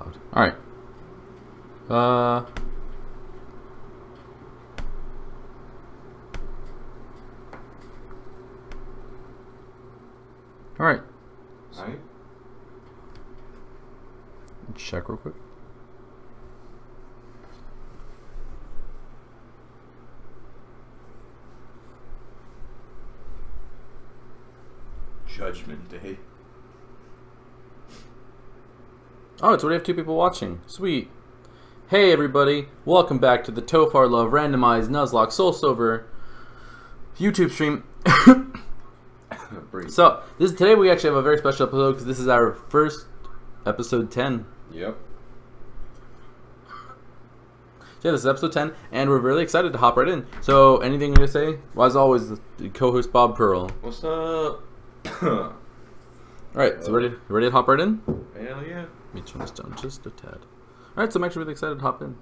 loud. Alright. Alright. Right? Check real quick. Judgment Day. Oh, it's already have 2 people watching. Sweet. Hey everybody, welcome back to the Tofar Love Randomized Nuzlocke Soul Silver YouTube stream. So, today we actually have a very special episode because this is our first episode 10. Yep. Yeah, this is episode 10, and we're really excited to hop right in. So, anything you're going to say? Well, as always, the co-host Bob Pearl. What's up? Alright, so ready to hop right in? Hell yeah. Let me turn this down just a tad. Alright, so I'm actually really excited to hop in.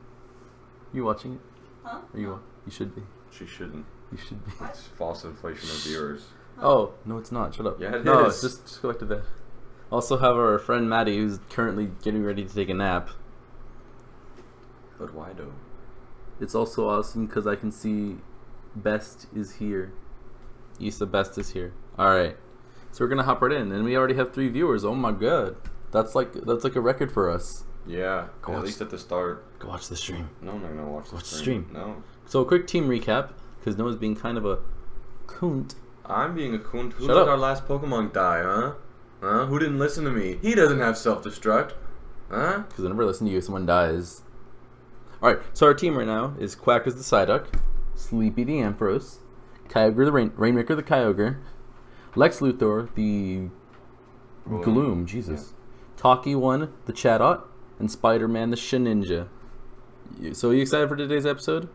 You watching it? Huh? Or you should be. She shouldn't. You should be. It's false inflation of viewers. Oh, no it's not. Shut up. Yeah, it no, is. just go back to bed. Also have our friend Maddie who's currently getting ready to take a nap. But why though? It's also awesome because I can see Best is here. Issa Best is here. Alright. So we're gonna hop right in, and we already have 3 viewers. Oh my god. That's like a record for us. Yeah, Go at watch, least at the start. Go watch the stream. No, I'm not gonna watch the stream. No. So a quick team recap, because Noah's being kind of a coont. I'm being a coon. Who Shut let up. our last Pokemon die, huh? Huh? Who didn't listen to me? He doesn't have self-destruct. Huh? Because I never listen to you if someone dies. Alright, so our team right now is Quackers the Psyduck, Sleepy the Ampharos, Kyogre the Rainmaker the Kyogre, Lex Luthor the Gloom, Jesus, Talkie 1 the Chatot, and Spider-Man the Shininja. So are you excited for today's episode?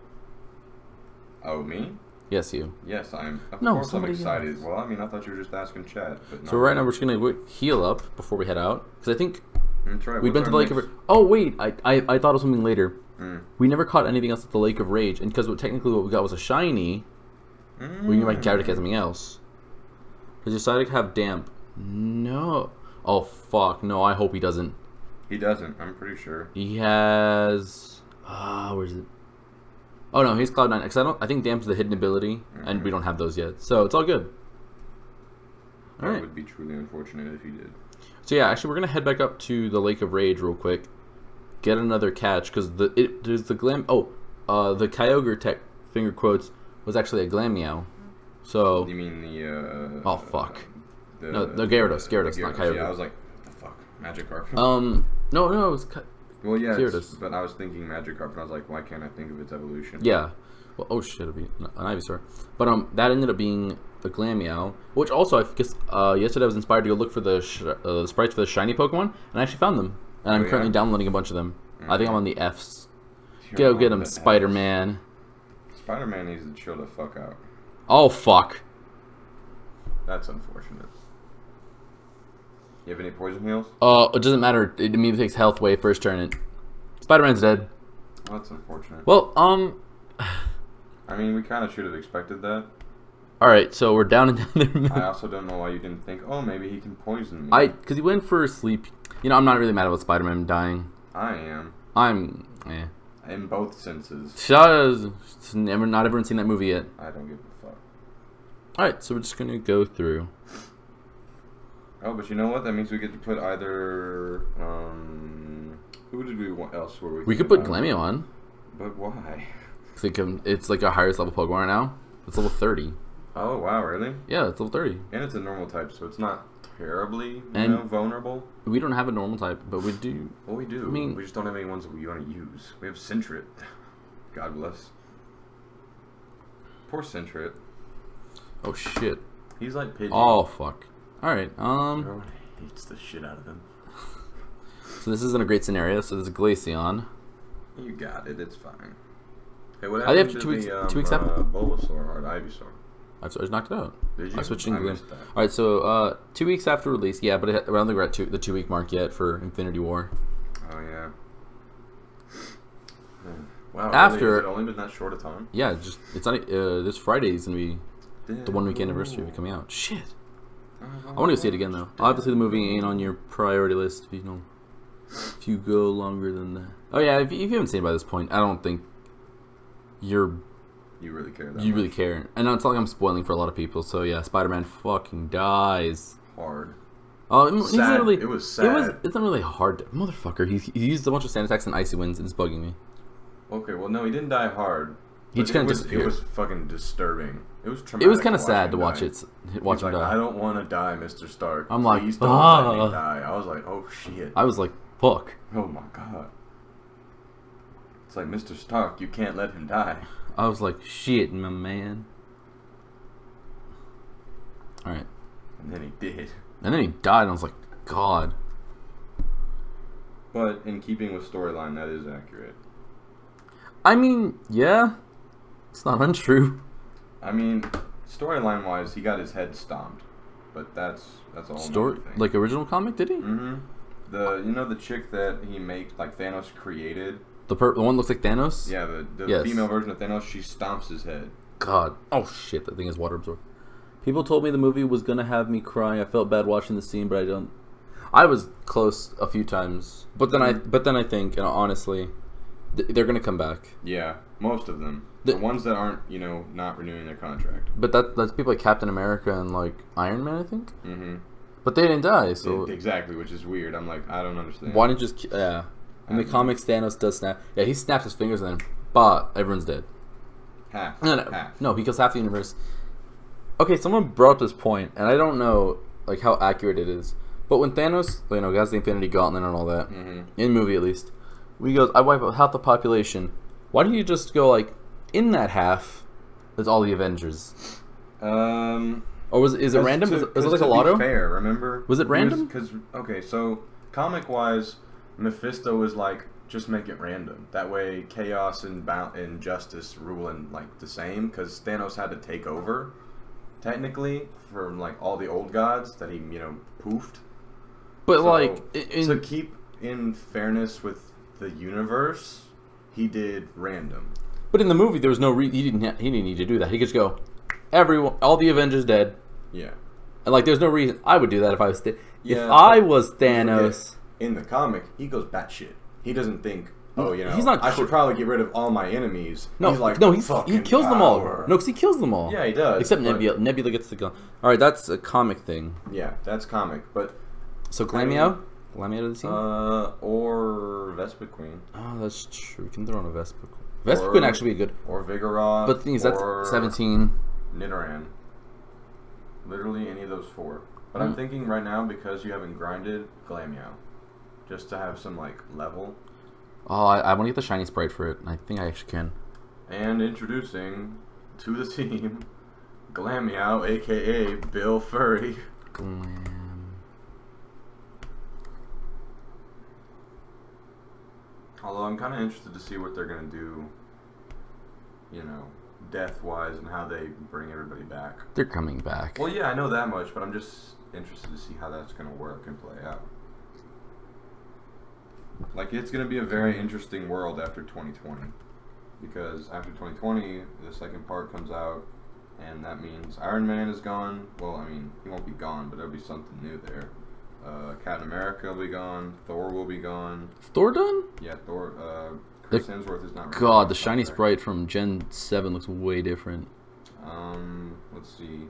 Oh, me? Yes, you. Yes, I'm. Of No, course I'm somebody excited. else. Well, I mean, I thought you were just asking chat. But So right now we're just going to heal up before we head out. Because I think That's right. we've been to the Lake of Rage. Oh, wait. I thought of something later. Mm. We never caught anything else at the Lake of Rage. And because technically what we got was a shiny, we might Gyarados get something else. Does your Psyduck have damp? No. Oh, fuck. No, I hope he doesn't. He doesn't. I'm pretty sure. He has... where is it? Oh, no, he's Cloud9. Because I think damp's the hidden ability, and we don't have those yet. So, it's all good. That Alright. would be truly unfortunate if he did. So, yeah, actually, we're going to head back up to the Lake of Rage real quick. Get another catch, because there's the Glam... Oh, the Kyogre tech, finger quotes, was actually a Glameow. So... You mean the, oh, fuck. No, Gyarados, not Kyogre. Yeah, I was like, what the fuck? Magikarp. No, it was... Well, yeah, Gyarados. but I was thinking Magikarp, and I was like, why can't I think of its evolution? Yeah. Well, oh shit, it'll be an Ivysaur. But that ended up being the Glameow, which also I guess yesterday I was inspired to go look for the sprites for the shiny Pokemon, and I actually found them, and I'm currently downloading a bunch of them. I think I'm on the Fs. Go get him, Spider-Man. Spider-Man needs to chill the fuck out. Oh fuck. That's unfortunate. You have any poison heals? It doesn't matter. It immediately takes health away first turn. It. Spider-Man's dead. Well, that's unfortunate. Well, I mean, we kind of should have expected that. Alright, so we're down another... I also don't know why you didn't think, oh, maybe he can poison me. Because he went for sleep. You know, I'm not really mad about Spider-Man dying. I am. Eh. In both senses. Not everyone seen that movie yet. I don't give a fuck. Alright, so we're just going to go through. Oh, but you know what? That means we get to put either, who did we want else? We could put Glameow on. But why? It's like our highest level Pokemon right now. It's level 30. Oh, wow, really? Yeah, it's level 30. And it's a normal type, so it's not terribly, vulnerable. We don't have a normal type, but we do. Well, we do. I mean, we just don't have any ones that we want to use. We have Sentret. God bless. Poor Sentret. Oh, shit. He's like Pidgey. Oh, fuck. Alright, Everyone hates the shit out of him. So this isn't a great scenario, so there's a Glaceon. You got it, it's fine. Hey, what I have happened 2 weeks, to 2 weeks the after. Bulbasaur or the Ivysaur? I just knocked it out. Did you? I switched I England. missed that. Alright, so 2 weeks after release, yeah, but I don't think we're at the 2 week mark yet for Infinity War. Oh, yeah. Wow, After- really? Has it only been that short a time? Yeah, just it's not this Friday is gonna be the 1 week anniversary of it coming out. Shit. I want to go see it again though. Obviously, the movie ain't on your priority list, if you know. If you go longer than that. Oh yeah, if you haven't seen it by this point, I don't think you really care that you much. really care. And it's not like I'm spoiling for a lot of people. So yeah, Spider-Man fucking dies. Hard. Oh, he's Sad. literally. It was sad. It's not really hard. Motherfucker, he used a bunch of sand attacks and icy winds. It's bugging me. Okay, well no, he didn't die hard. He just kind of disappeared. It was fucking disturbing. It was traumatic. It was kind of sad to watch Watch him die. I don't want to die, Mr. Stark. I'm Please like, don't let me die. I was like, oh shit. I was like, fuck. Oh my god. It's like, Mr. Stark, you can't let him die. I was like, shit, my man. All right. And then he did. And then he died, and I was like, God. But in keeping with storyline, that is accurate. I mean, yeah. It's not untrue. I mean, storyline wise, he got his head stomped. But that's a whole Story thing. like original comic, did he? Mm-hmm. The chick that he like Thanos created. The one looks like Thanos? Yeah, the Yes. female version of Thanos, she stomps his head. God. Oh shit, that thing is water absorbed. People told me the movie was gonna have me cry. I felt bad watching the scene, but I don't. I was close a few times, but then I think, honestly, they're gonna come back. Yeah, most of them. The ones that aren't, not renewing their contract. But that's people like Captain America and like Iron Man, I think. Mm-hmm. But they didn't die, so exactly, which is weird. I'm like, I don't understand. Why didn't just In the comics, Thanos does snap. Yeah, he snaps his fingers and then, everyone's dead. Half. No, he kills half the universe. Okay, someone brought up this point, and I don't know like how accurate it is. But when Thanos, has the Infinity Gauntlet and all that, in movie at least, he goes, I wipe out half the population. Why don't you just go like, in that half, there's all the Avengers? Or is it random? Is it like a lotto? To be fair, remember? Was it random? Because so comic wise, Mephisto was like, just make it random. That way, chaos and justice rule in like the same. Because Thanos had to take over, technically, from like all the old gods that he poofed. But so, to keep in fairness with the universe, he did random. But in the movie, there was no he didn't need to do that. He could just go, all the Avengers dead. Yeah. And there's no reason I would do that if I was if I was Thanos. In the comic, he goes batshit. He doesn't think, he's not. I should probably get rid of all my enemies. No, he's like, he kills them all. No, because he kills them all. Yeah, he does. Except Nebula. Nebula gets the gun. All right, that's a comic thing. Yeah, that's comic, but. So Glamio to the team. Or Vespa Queen. Oh, that's true. We can throw on a Vespa Queen. Vespa Queen actually be good. Or Vigoroth. But the thing is, that's 17. Nidoran. Literally any of those four. But I'm thinking right now, because you haven't grinded, Glamio. Just to have some, level. Oh, I want to get the shiny sprite for it. I think I actually can. And introducing to the team, Glamio, a.k.a. Bill Furry. Although I'm kind of interested to see what they're going to do, death-wise, and how they bring everybody back. They're coming back. Well, yeah, I know that much, but I'm just interested to see how that's going to work and play out. It's going to be a very interesting world after 2020. Because after 2020, the second part comes out, and that means Iron Man is gone. Well, I mean, he won't be gone, but there'll be something new there. Captain America will be gone. Thor will be gone. Is Thor done? Yeah, Thor. Chris Hemsworth is not. God, the shiny sprite from Gen 7 looks way different. Let's see.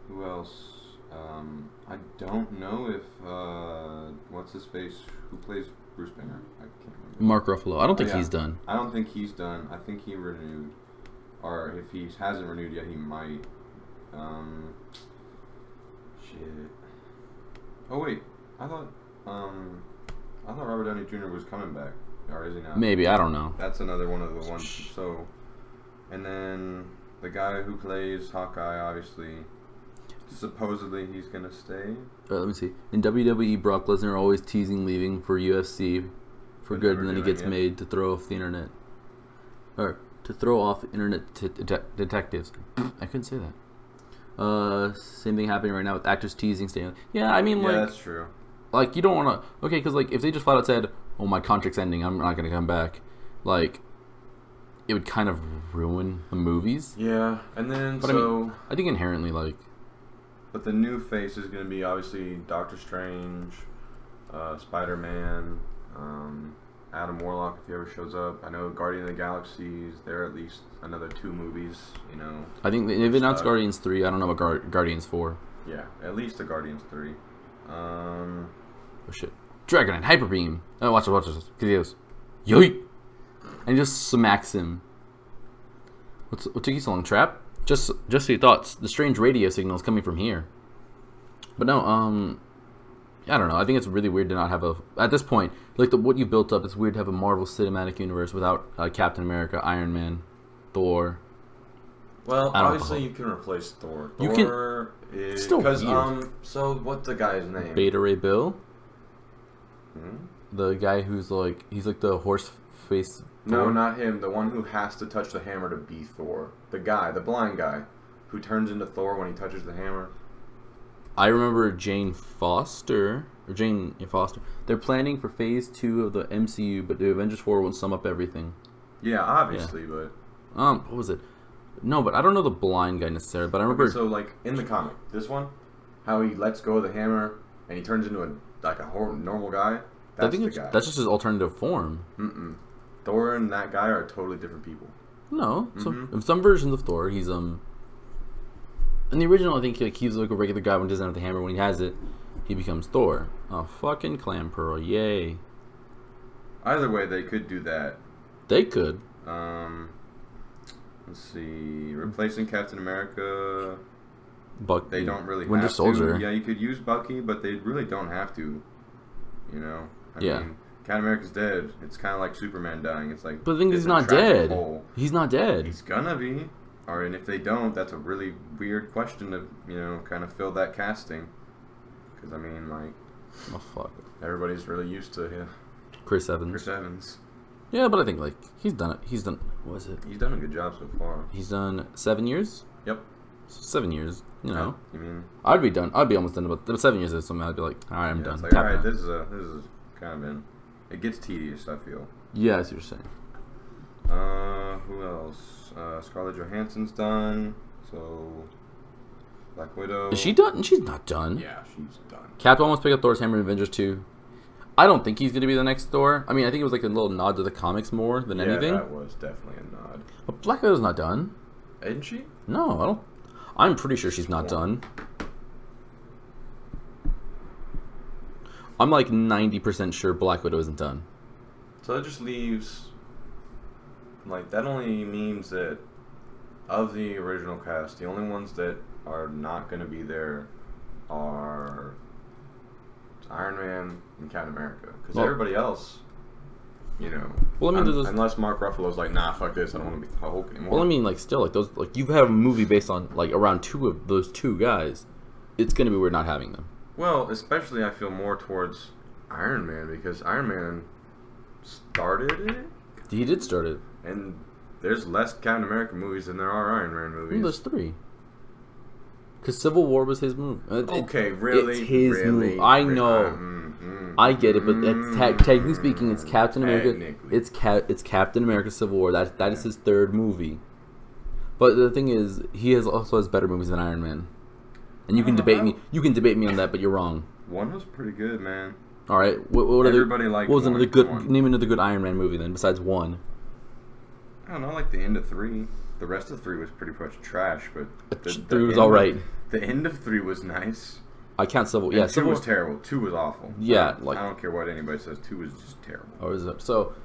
Who else? I don't know if what's his face? Who plays Bruce Banner? I can't remember. Mark Ruffalo. I don't think he's done. I don't think he's done. I think he renewed, or if he hasn't renewed yet, he might. Shit. Oh wait, I thought Robert Downey Jr. was coming back, or is he not? Maybe, I don't know. That's another one of the ones. So, and then the guy who plays Hawkeye, obviously, supposedly he's gonna stay. Let me see. In WWE, Brock Lesnar always teasing leaving for UFC for good, and then he gets made to throw off the internet, or to throw off internet detectives. I couldn't say that. Same thing happening right now with actors teasing staying. Yeah, I mean, yeah, that's true. You don't want to. Okay, because if they just flat out said, "Oh, my contract's ending. I'm not gonna come back," it would kind of ruin the movies. Yeah, and then but I mean, I think inherently, But the new face is going to be obviously Doctor Strange, Spider-Man, Adam Warlock if he ever shows up. I know Guardian of the Galaxies. There are at least another 2 movies. You know. I think they've announced Guardians 3. I don't know about Guardians 4. Yeah, at least the Guardians 3. Oh shit! Dragonite Hyper Beam. Oh, watch this. Cause he goes, yoink, and he just smacks him. What took you so long, Trap? Just your thoughts. The strange radio signal is coming from here. But no, I don't know. I think it's really weird to not have at this point, like what you built up. It's weird to have a Marvel Cinematic Universe without Captain America, Iron Man, Thor. Well, obviously you can replace Thor. Thor is because So what's the guy's name? Beta Ray Bill. The guy who's like he's like the horse face. No, not him. The one who has to touch the hammer to be Thor. The guy, the blind guy, who turns into Thor when he touches the hammer. I remember Jane Foster. They're planning for Phase 2 of the MCU, but the Avengers 4 won't sum up everything. Yeah, obviously, but what was it? No, but I don't know the blind guy necessarily. But I remember. Okay, so like in the comic, this one, how he lets go of the hammer and he turns into a normal guy. That's the guy. That's just his alternative form. Thor and that guy are totally different people. No, so in some versions of Thor, he's in the original, I think he's like a regular guy when he doesn't have the hammer. When he has it, he becomes Thor. Oh, fucking clam pearl, yay! Either way, they could do that. They could. Let's see, replacing Captain America. Bucky. They don't really Winter have Soldier. to. Yeah, you could use Bucky, but they really don't have to. You know. I mean, Captain America's dead. It's kind of like Superman dying. It's like. But the thing is, he's not dead. He's not dead. He's gonna be. Or and if they don't, that's a really weird question to kind of fill that casting. Because I mean, like, oh fuck, everybody's really used to him. Chris Evans. Chris Evans. Yeah, but I think like he's done it. He's done. What was it? He's done a good job so far. He's done 7 years. Yep. So 7 years. You know. You mean? I'd be done. I'd be almost done. But 7 years is something I'd be like, all right, I'm done. It's like, all right, this is kind of been. It gets tedious. I feel. Yeah, I see what you're saying. Who else? Scarlett Johansson's done. So, Black Widow. Is she done? She's not done. Yeah, she's done. Cap almost picked up Thor's hammer in Avengers 2. I don't think he's going to be the next Thor. I mean, I think it was like a little nod to the comics more than anything. Yeah, that was definitely a nod. But Black Widow's not done. Isn't she? No, I don't. I'm pretty sure she's not done. I'm like 90% sure Black Widow isn't done. So that just leaves... Like, that only means that of the original cast, the only ones that are not going to be there are Iron Man and Captain America. Because everybody else, well, I mean, unless Mark Ruffalo's like, nah, fuck this, I don't want to be the Hulk anymore. Well, I mean, like, still, like, those, like, you have a movie based on, like, around 2 of those 2 guys. It's going to be weird not having them. Well, especially I feel more towards Iron Man, because Iron Man started it. He did start it. And there's less Captain America movies than there are Iron Man movies. Well, there's 3. Because Civil War was his movie. Okay, really? It's his movie. I know. I get it, but technically speaking, it's Captain America. It's Captain America Civil War. That is his 3rd movie. But the thing is, he also has better movies than Iron Man. And you can debate me. You can debate me on that, but you're wrong. One was pretty good, man. All right. What Everybody liked. What was another good? Name another good Iron Man movie then, besides 1. I don't know, like the end of 3. The rest of 3 was pretty much trash, but 3 was all right. The end of 3 was nice. I can't Civil. Yeah, 2 was terrible. 2 was awful. Yeah, like I don't care what anybody says. 2 was just terrible. Oh, is it? So,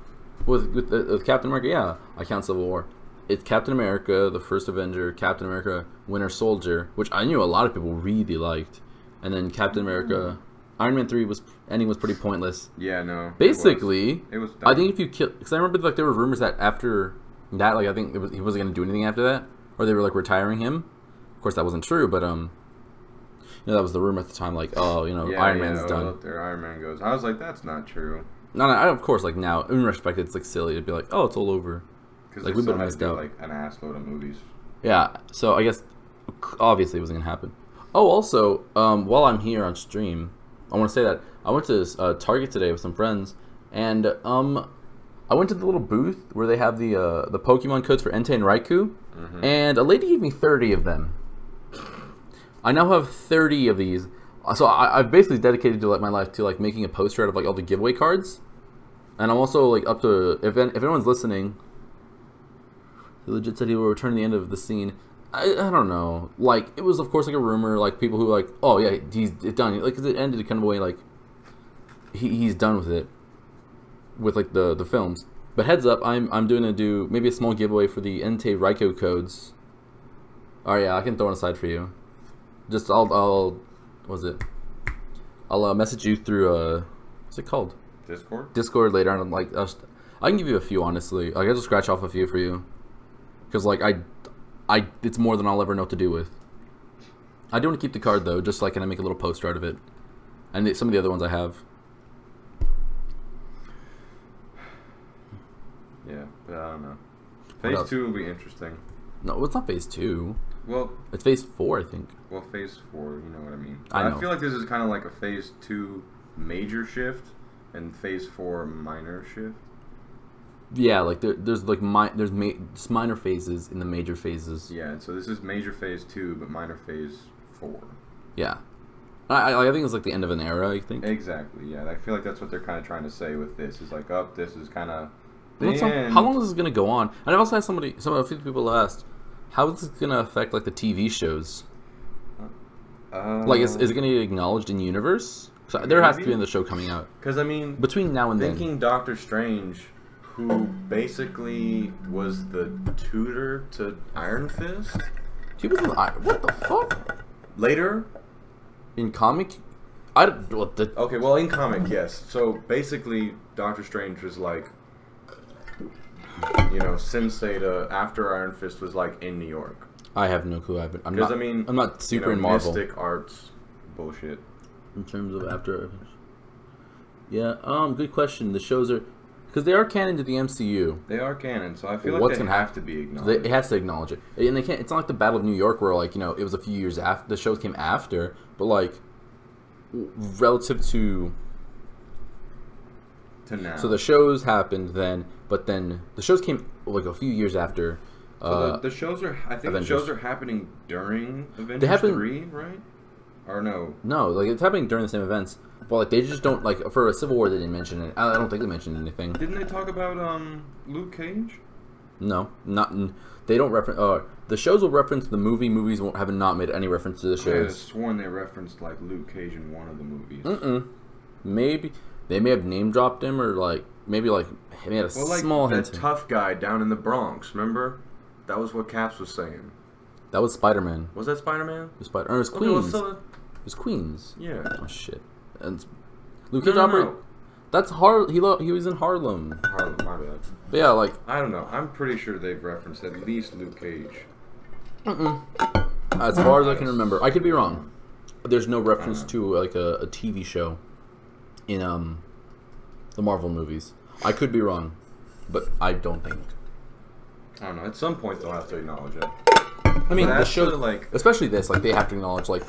with Captain America, yeah, I count Civil War. It's Captain America, the first Avenger, Captain America, Winter Soldier, which I knew a lot of people really liked, and then Captain America. Iron Man 3 ending was pretty pointless. Yeah, no. Basically, it was I think if you kill, because I remember like there were rumors that after that, like I think he wasn't going to do anything after that, or they were like retiring him. Of course, that wasn't true, but that was the rumor at the time. Like, Iron Man's done. There, Iron Man goes. I was like, that's not true. No, of course, like now, in retrospect, it's like silly to be like, oh, it's all over. Because like, we would have missed out like an assload of movies. Yeah, so I guess obviously it wasn't gonna happen. Oh, also, while I'm here on stream, I want to say that I went to Target today with some friends, and I went to the little booth where they have the Pokemon codes for Entei and Raikou, and a lady gave me 30 of them. I now have 30 of these. So I've basically dedicated to like my life to like making a poster out of like all the giveaway cards, and I'm also like up to if anyone's listening. He legit said he will return at the end of the scene. I don't know. Like it was of course like a rumor. Like people who were like, oh yeah, he's done. Like 'cause it ended kind of a way like he's done with it, with like the films. But heads up, I'm do maybe a small giveaway for the Entei Raiko codes. Oh yeah, I can throw it aside for you. Just I'll what was it? I'll message you through what's it called? Discord later on. Like I can give you a few honestly. Like I'll just scratch off a few for you, because like I it's more than I'll ever know what to do with. I do want to keep the card though, just like can I make a little poster out of it, and some of the other ones I have. Yeah, but I don't know. Phase 2 will be interesting. No, it's not phase 2. Well, it's phase 4, I think. Well, phase 4, you know what I mean. I know. I feel like this is kind of like a phase 2 major shift and phase 4 minor shift. Yeah, like there's like just minor phases in the major phases. Yeah, and so this is major phase 2, but minor phase 4. Yeah, I think it's like the end of an era. I think exactly. Yeah, I feel like that's what they're kind of trying to say with this. Is like, this is kind of. How long is this gonna go on? And I've also had a few people asked, how is this gonna affect like the TV shows? Like, is it gonna be acknowledged in universe? So there has to be in the show coming out. Because I mean, between now and then, thinking Doctor Strange, who basically was the tutor to Iron Fist. He was what the fuck? Later, in comic, okay, well, in comic, yes. So basically, Doctor Strange was like, you know, sensei to after Iron Fist was like in New York. I have no clue. I'm not super in Marvel. Mystic arts bullshit. In terms of after. Yeah. Good question. The shows are, because they are canon to the MCU. They are canon, so I feel like they have to be acknowledged. It has to acknowledge it, and they can't. It's not like the Battle of New York where like it was a few years after the shows came after, but like relative to now. So the shows happened then, but then the shows came like a few years after. So the shows are. I think Avengers. The shows are happening during Avengers 3, right? Or no? No, like it's happening during the same events, but like they just don't like for a Civil War they didn't mention it. I don't think they mentioned anything. Didn't they talk about Luke Cage? No, they don't reference. The shows will reference the movie. Movies won't have not made any reference to the shows. I could have sworn they referenced like Luke Cage in one of the movies. Maybe they may have name dropped him, or like maybe like he made a small hint. That tough guy down in the Bronx, remember? That was what Caps was saying. That was Spider-Man. Was that Spider-Man? It was Queens. Okay, it was Queens. Yeah. Oh shit. And Luke Cage no. That's He was in Harlem. Harlem, my bad. But yeah, like I don't know. I'm pretty sure they've referenced at least Luke Cage. As far as I can remember, I could be wrong. There's no reference to like a TV show in the Marvel movies. I could be wrong, but I don't think. I don't know. At some point, they'll have to acknowledge it. I mean, the show, like, especially this, like, they have to acknowledge, like,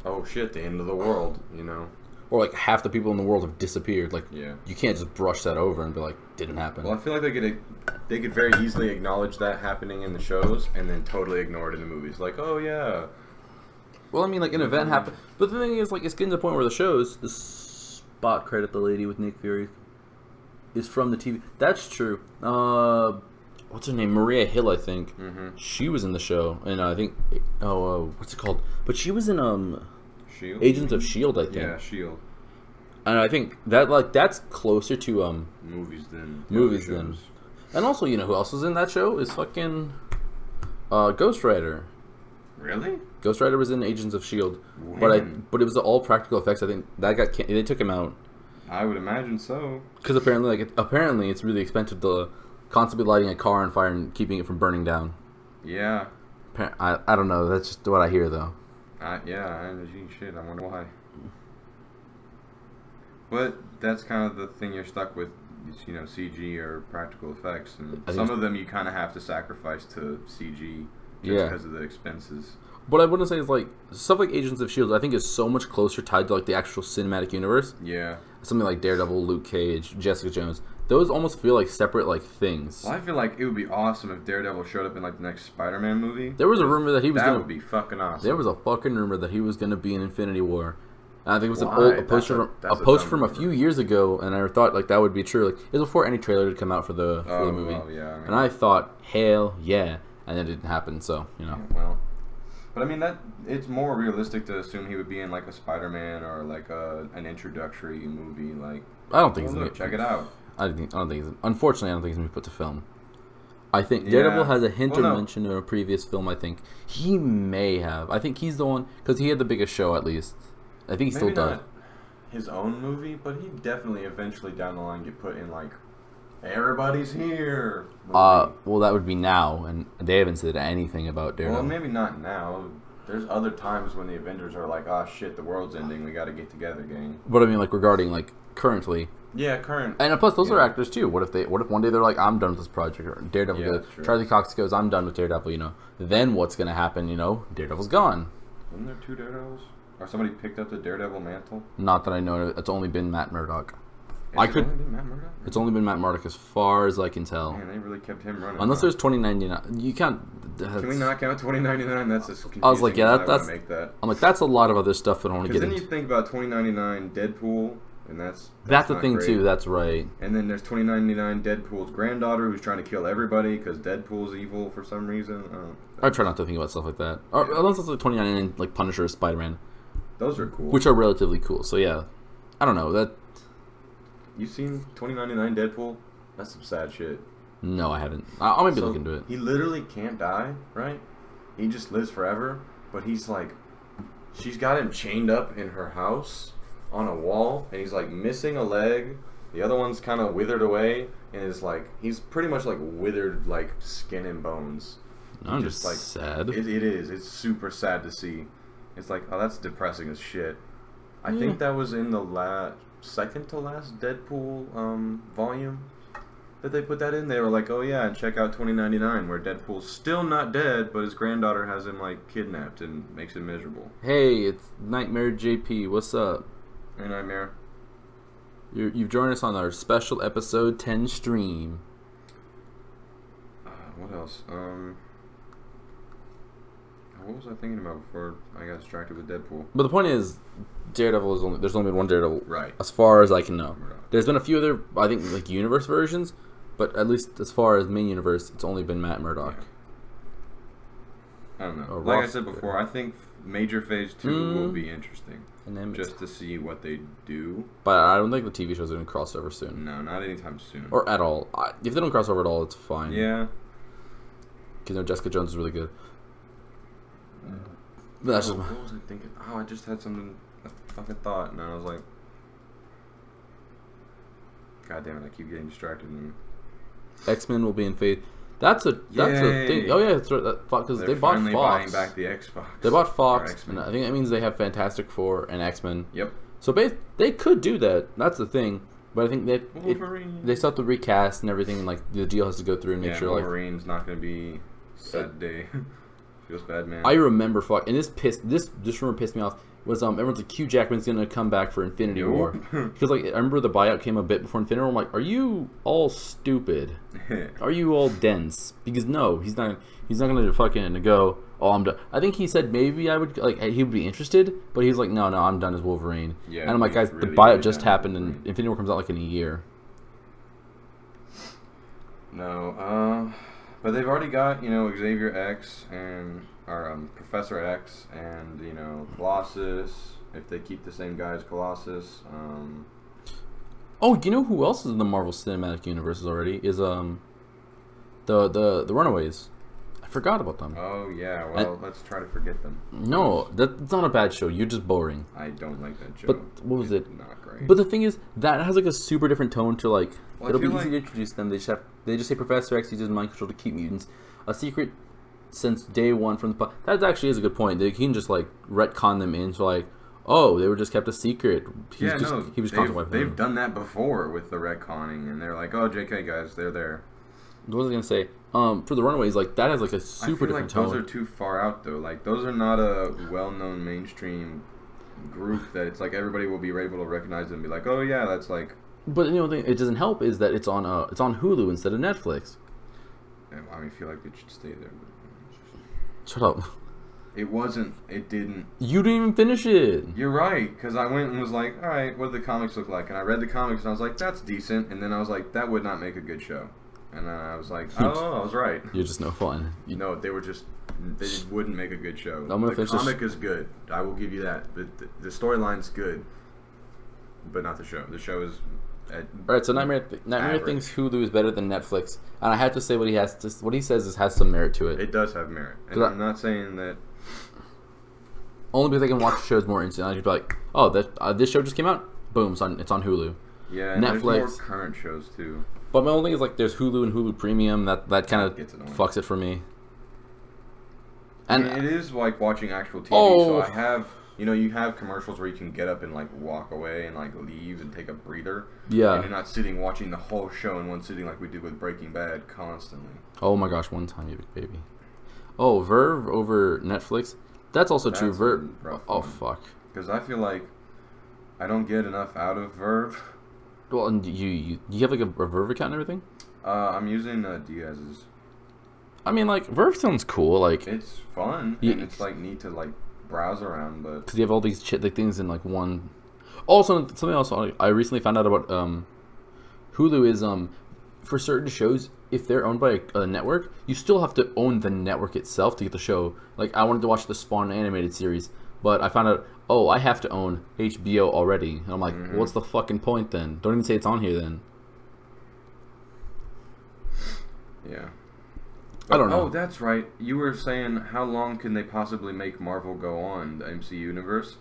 oh shit, the end of the world, you know, or like half the people in the world have disappeared. Like, yeah, you can't just brush that over and be like, didn't happen. Well, I feel like they could very easily acknowledge that happening in the shows and then totally ignore it in the movies. Like, oh yeah. Well, I mean, like an event happened, but the thing is, like, it's getting to the point where the shows, the spot credit the lady with Nick Fury is from the TV. That's true. What's her name? Maria Hill, I think. She was in the show, and I think, what's it called? But she was in Shield? Agents of Shield, I think. Yeah, Shield. And I think that that's closer to movies than. And also, you know who else was in that show? Is fucking Ghost Rider. Really? Ghost Rider was in Agents of Shield, when? but it was all practical effects. I think that they took him out. I would imagine so. Because apparently it's really expensive to constantly lighting a car on fire and keeping it from burning down. Yeah. I don't know. That's just what I hear, though. Yeah, shit, I wonder why. But that's kind of the thing you're stuck with, you know, CG or practical effects. And some of them you kind of have to sacrifice to CG just because of the expenses. What I wouldn't say is, like, stuff like Agents of S.H.I.E.L.D. I think is so much closer tied to, like, the actual cinematic universe. Yeah. Something like Daredevil, Luke Cage, Jessica Jones. those almost feel like separate like things. Well, I feel like it would be awesome if Daredevil showed up in like the next Spider-Man movie. There was a rumor that he was that gonna. would be fucking awesome. There was a fucking rumor that he was gonna be in Infinity War. And I think it was Why? a poster That's a post dumb from a rumor. few years ago, and I thought like that would be true. Like it was before any trailer had come out for the movie, well, yeah. I mean, and I thought hell yeah, and it didn't happen. So you know. well, but I mean that it's more realistic to assume he would be in like a Spider-Man or like an introductory movie. Like I don't think he's gonna check it out. I don't think he's. Unfortunately, I don't think he's gonna be put to film. I think Daredevil has a hint or mention in a previous film. I think he may have. I think he's the one because he had the biggest show at least. I think he still does. Not his own movie, but he definitely eventually down the line get put in like everybody's here. Movie. Well, that would be now, and they haven't said anything about Daredevil. Well, maybe not now. There's other times when the Avengers are like, "Oh shit, the world's ending. We got to get together, gang." But I mean, like regarding like currently. Yeah, current. And plus, those are actors too. What if one day they're like, "I'm done with this project," or Daredevil goes, Charlie Cox goes, "I'm done with Daredevil." You know, then what's gonna happen? You know, Daredevil's gone. Wasn't there 2 Daredevils? Or somebody picked up the Daredevil mantle? Not that I know. It's only been Matt Murdock. Only been Matt Murdock? It's only been Matt Murdock as far as I can tell. Man, they really kept him running. Unless there's 2099. You can't. Can we not count 2099? That's just confusing. I was like, yeah, that's. Make that. I'm like, that's a lot of other stuff that I don't want to get into. into. Then you think about 2099 Deadpool, and that's the thing great. too. That's right. And then there's 2099 Deadpool's granddaughter who's trying to kill everybody because Deadpool's evil for some reason. I try not to think about stuff like that. Or, unless it's like 2099, like Punisher or Spider-Man. Those are cool. Which are relatively cool. So yeah, I don't know that. You seen 2099 Deadpool? That's some sad shit. No, I haven't. I'll maybe look into it. He literally can't die, right? He just lives forever. But he's like, she's got him chained up in her house on a wall, and he's like missing a leg. The other one's kind of withered away, and is like he's pretty much like withered, like skin and bones. I'm just like sad. It is. It's super sad to see. It's like, oh, that's depressing as shit. I think that was in the second to last Deadpool volume that they put that in. They were like, oh yeah, and check out 2099, where Deadpool's still not dead, but his granddaughter has him like kidnapped and makes him miserable. Hey, it's Nightmare JP. What's up? Hey, Nightmare. You've joined us on our special episode 10 stream. What else? What was I thinking about before I got distracted with Deadpool? But the point is, Daredevil is there's only been one Daredevil, right? As far as I can know, Right. There's been a few other, I think, like universe versions, but at least as far as main universe, it's only been Matt Murdock. Yeah. I don't know. Or Like Ross, I said before, I think Major Phase 2 will be interesting, and just to see what they do. But I don't think the TV shows are going to cross over soon. No, not anytime soon. Or at all. If they don't cross over at all, it's fine. Yeah. Because Jessica Jones is really good. But that's just what was I thinking? Oh, I just had something, a fucking thought, and I was like, God damn it, I keep getting distracted. And X-Men will be in Phase. That's a thing. Oh yeah, that's right. Because they bought Fox. Buying back the Xbox. They bought Fox, and I think that means they have Fantastic Four and X-Men. Yep. So they could do that. That's the thing. But I think they still have to recast and everything. And like the deal has to go through and make sure Wolverine's not going to be sad day. Feels bad, man. I remember and this rumor pissed me off. Was everyone's like Hugh Jackman's gonna come back for Infinity War because like I remember the buyout came a bit before Infinity War. I'm like, are you all stupid? Are you all dense? Because no, he's not gonna fucking go. Oh, I'm done. I think he said maybe I would like he would be interested, but he's like, no, I'm done as Wolverine. Yeah, and I'm like, guys, really, the buyout really just happened, and Infinity War comes out like in a year. No, but they've already got Xavier X and Professor X and Colossus. If they keep the same guy as Colossus. Oh, you know who else is in the Marvel Cinematic Universe already? Is the Runaways. I forgot about them. Oh yeah, well let's try to forget them. No, that's not a bad show. You're just boring. I don't like that show. But what was it? Not great. But the thing is, that has like a super different tone to like. Well, it'll be easy to introduce them. They just say Professor X uses mind control to keep mutants a secret since day one from the. That actually is a good point. They can just like retcon them into like, oh, they were just kept a secret. He was they've done that before with the retconning, and they're like, oh, JK guys, they're there. What was I gonna say? For the Runaways, like that has like a super different tone. Those are too far out though. Like those are not a well-known mainstream group that it's like everybody will be able to recognize them and be like, oh yeah, that's like But the only thing it doesn't help is that it's on Hulu instead of Netflix. I feel like it should stay there. Shut up. It wasn't. It didn't. You didn't even finish it. You're right, because I went and was like, all right, what do the comics look like? And I read the comics and I was like, that's decent. And then I was like, that would not make a good show. And then I was like, oh, I was right. You're just no fun. No, they wouldn't make a good show. The comic is good. I will give you that. But the storyline's good, but not the show. The show is. Alright, so Nightmare thinks Hulu is better than Netflix, and I have to say what he says has some merit to it. It does have merit, and I'm not saying that. Only because I can watch shows more instantly. I could be like, oh, this show just came out. Boom, it's on Hulu. Yeah, and Netflix. There's more current shows too. But my only thing is like, there's Hulu and Hulu Premium. That kind of fucks it for me. And it is like watching actual TV. So I have. You have commercials where you can get up and like walk away and like leave and take a breather. Yeah. And you're not sitting watching the whole show in one sitting like we did with Breaking Bad constantly. Oh my gosh, one time, you baby. Oh, Verve over Netflix. That's also true. Verve. Oh fuck. Because I feel like I don't get enough out of Verve. Well, and you have like a Verve account and everything? I'm using Diaz's. I mean, like Verve sounds cool. Like it's fun and it's like neat to like browse around, but because you have all these things in like one. Also, something else I recently found out about Hulu is for certain shows, if they're owned by a network, you still have to own the network itself to get the show. Like I wanted to watch the Spawn animated series, but I found out, oh, I have to own HBO already, and I'm like, what's the fucking point then? Don't even say it's on here then. Yeah. I don't know. Oh, that's right. You were saying how long can they possibly make Marvel go on, the MCU universe?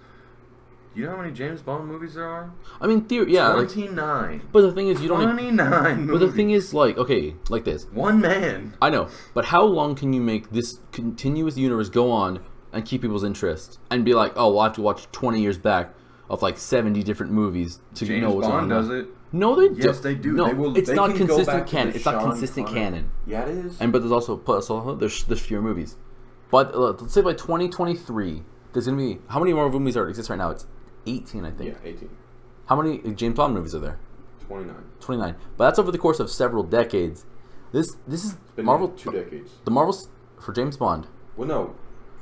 Do you know how many James Bond movies there are? I mean, yeah. 29. But the thing is, you don't... 29 movies. But the thing is, like, okay, like this. One man. I know. But how long can you make this continuous universe go on and keep people's interest? And be like, oh, well, I have to watch 20 years back of, like, 70 different movies to know what's on. James Bond does it. No, they don't. Yes, they do. No, it's not consistent canon. It's not consistent canon. Yeah, it is. But there's also there's fewer movies. But let's say by 2023, there's gonna be how many Marvel movies exist right now? It's 18, I think. Yeah, 18. How many James Bond movies are there? 29. 29. But that's over the course of several decades. This is Marvel. 2 decades. The Marvel's for James Bond. Well, no.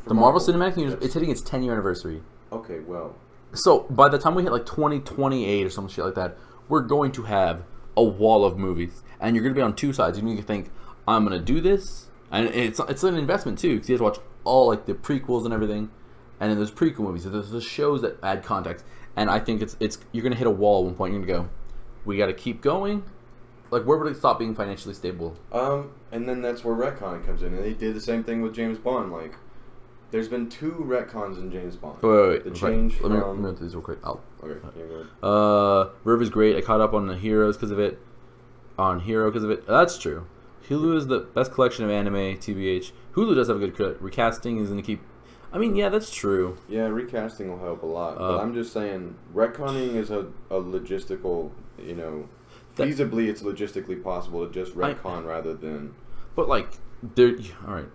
The Marvel Cinematic Universe. It's hitting its 10-year anniversary. Okay, well. So by the time we hit like 2028 or some shit like that, we're going to have a wall of movies, and you're going to be on two sides. You need to think, I'm going to do this, and it's an investment too, because you have to watch all like the prequels and everything, and then there's prequel movies. So there's the shows that add context, and I think it's you're going to hit a wall at one point. You're going to go, we got to keep going. Like, where would it stop being financially stable? And then that's where retconning comes in, and they did the same thing with James Bond. Like, there's been 2 retcons in James Bond. Wait. The change Let me go through these real quick. Okay, yeah, go ahead. Verve is great. I caught up on the Heroes because of it. That's true. Hulu is the best collection of anime, TBH. Hulu does have a good recasting. Is going to keep... I mean, yeah, that's true. Yeah, recasting will help a lot. But I'm just saying, retconning is a logistical, feasibly it's logistically possible to just retcon rather than... But, like... Alright,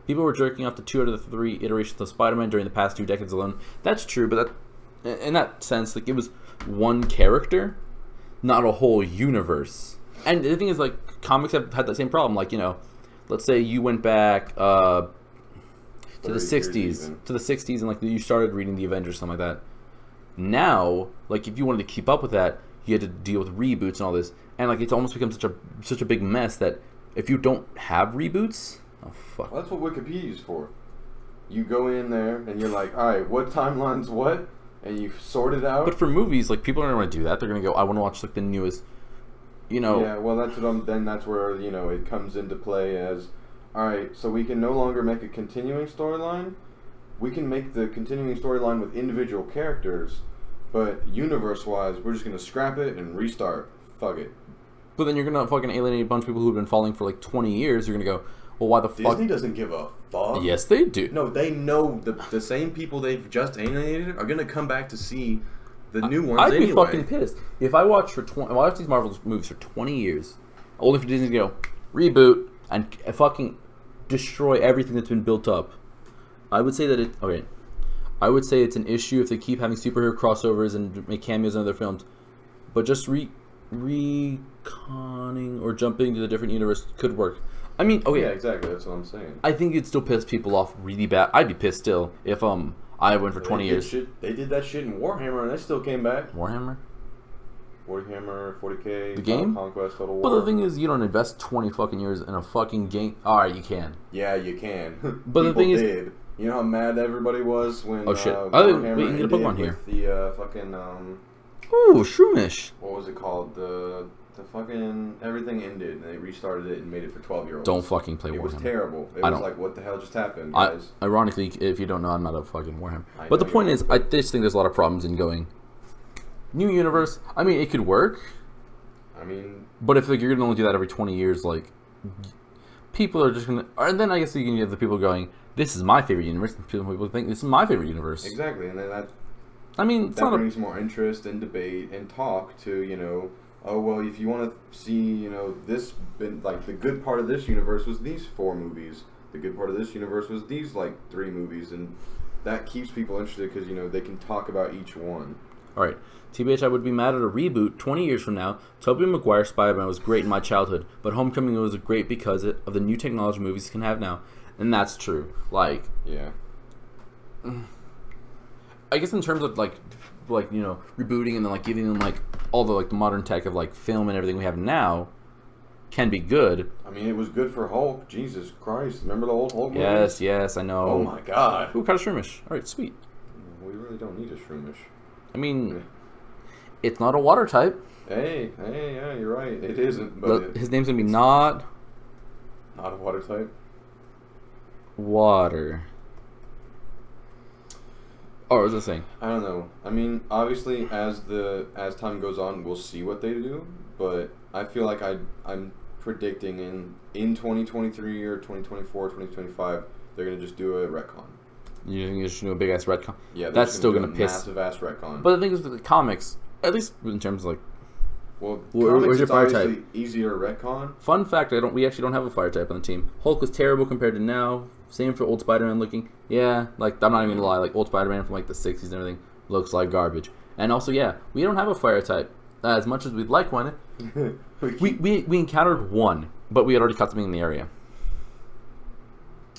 people were jerking off to 2 out of the 3 iterations of Spider-Man during the past 2 decades alone. That's true, but in that sense, like, it was one character, not a whole universe. And the thing is, like, comics have had that same problem. Like, let's say you went back to the 60s, and, like, you started reading the Avengers, something like that. Now, like, if you wanted to keep up with that, you had to deal with reboots and all this. And, like, it's almost become such a big mess that if you don't have reboots, oh fuck. Well, that's what Wikipedia's for. You go in there and you're like, all right, what timeline's what, and you sort it out. But for movies, like, people aren't going to do that. They're going to go, I want to watch like the newest, Yeah, well, that's what then that's where it comes into play as, all right, so we can no longer make a continuing storyline. We can make the continuing storyline with individual characters, but universe-wise, we're just going to scrap it and restart. Fuck it. But then you're going to fucking alienate a bunch of people who've been following for like 20 years. You're going to go, well, why the fuck? Disney doesn't give a fuck. Yes, they do. No, they know the same people they've just alienated are going to come back to see the new ones I'd anyway. be fucking pissed. If I watch these Marvel movies for 20 years, only for Disney to go, reboot, and fucking destroy everything that's been built up. I would say that I would say it's an issue if they keep having superhero crossovers and make cameos in other films. But just reconning or jumping to the different universe could work. I mean, okay, Yeah, exactly. That's what I'm saying. I think it'd still piss people off really bad. I'd be pissed still if I went for 20 years. They did that shit in Warhammer, and they still came back. Warhammer. Warhammer, 40K, The game? Conquest, Total War. But the thing is, you don't invest 20 fucking years in a fucking game. Alright, you can. Yeah, you can. But the thing is, you know how mad everybody was when oh shit! Warhammer Wait, you get a Pokemon here. with the fucking Ooh, Shroomish. what was it called? The fucking everything ended and they restarted it and made it for 12-year-olds. Don't fucking play Warhammer. It was terrible. It was like, what the hell just happened, guys? Ironically, if you don't know, I'm not a fucking Warhammer. But the point is, I just think there's a lot of problems in going new universe. I mean, it could work. I mean, but if like, you're gonna only do that every 20 years, like people are just gonna. And then I guess you can get the people going, "This is my favorite universe." And people think this is my favorite universe. Exactly, and then that. I mean, it's that brings more interest and debate and talk to, you know. Oh well, if you want to see, you know, this like the good part of this universe was these 4 movies. The good part of this universe was these like 3 movies, and that keeps people interested because, you know, they can talk about each one. All right, TBH, I would be mad at a reboot 20 years from now. Tobey Maguire Spider-Man was great in my childhood, but Homecoming was great because of the new technology movies can have now, and that's true. Like, yeah, I guess in terms of like you know, rebooting and then like giving them like all the like the modern tech of like film and everything we have now can be good. I mean, it was good for Hulk. Jesus Christ, remember the old Hulk movie? Yes, I know. Oh my God. Ooh, caught a Shroomish. All right, sweet. We really don't need a Shroomish. I mean, it's not a water type. Hey, yeah, you're right. It isn't, but his name's gonna be not a water type. Water. Oh, what was I saying? I don't know. I mean, obviously, as time goes on, we'll see what they do. But I feel like I'm predicting in 2023 or 2024, 2025, they're gonna just do a retcon. You think you're just do a big ass retcon? Yeah, that's still gonna piss. Massive ass retcon. But the thing is, with the comics, at least in terms of like, well, where's your fire type? Easier retcon. Fun fact: we actually don't have a fire type on the team. Hulk was terrible compared to now. Same for old Spider-Man looking. Yeah, like I'm not even gonna lie. Like old Spider-Man from like the 60s and everything looks like garbage. And also, yeah, we don't have a fire type. As much as we'd like one, we encountered one, but we had already caught something in the area.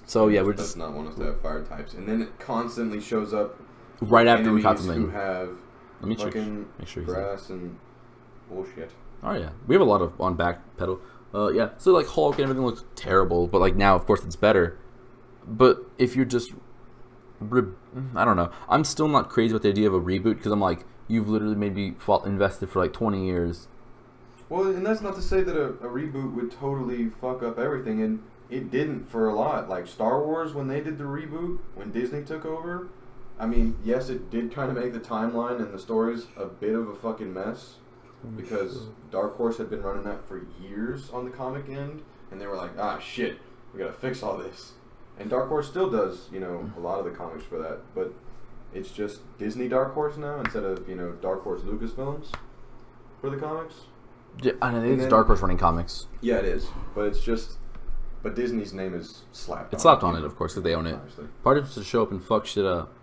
So yeah, we're just not want us to have fire types, and then it constantly shows up right after we caught something. Who have Let me check. Make sure grass and bullshit. Oh yeah, we have a lot of on back pedal. Yeah, so like Hulk and everything looks terrible, but like now of course it's better. But if you're just, I don't know. I'm still not crazy with the idea of a reboot because I'm like, you've literally made me invested for like 20 years. Well, and that's not to say that a reboot would totally fuck up everything, and it didn't for a lot. Like Star Wars, when they did the reboot, when Disney took over, I mean, yes, it did kind of make the timeline and the stories a bit of a fucking mess because Dark Horse had been running that for years on the comic end, and they were like, ah, shit, we gotta fix all this. And Dark Horse still does, you know, a lot of the comics for that, but it's just Disney Dark Horse now instead of, you know, Dark Horse Lucasfilms for the comics. Yeah, I know it's Dark Horse running comics. Yeah, it is, but it's just, but Disney's name is slapped. It's slapped on it, of course, because they own it. Obviously. Party to show up and fuck shit up.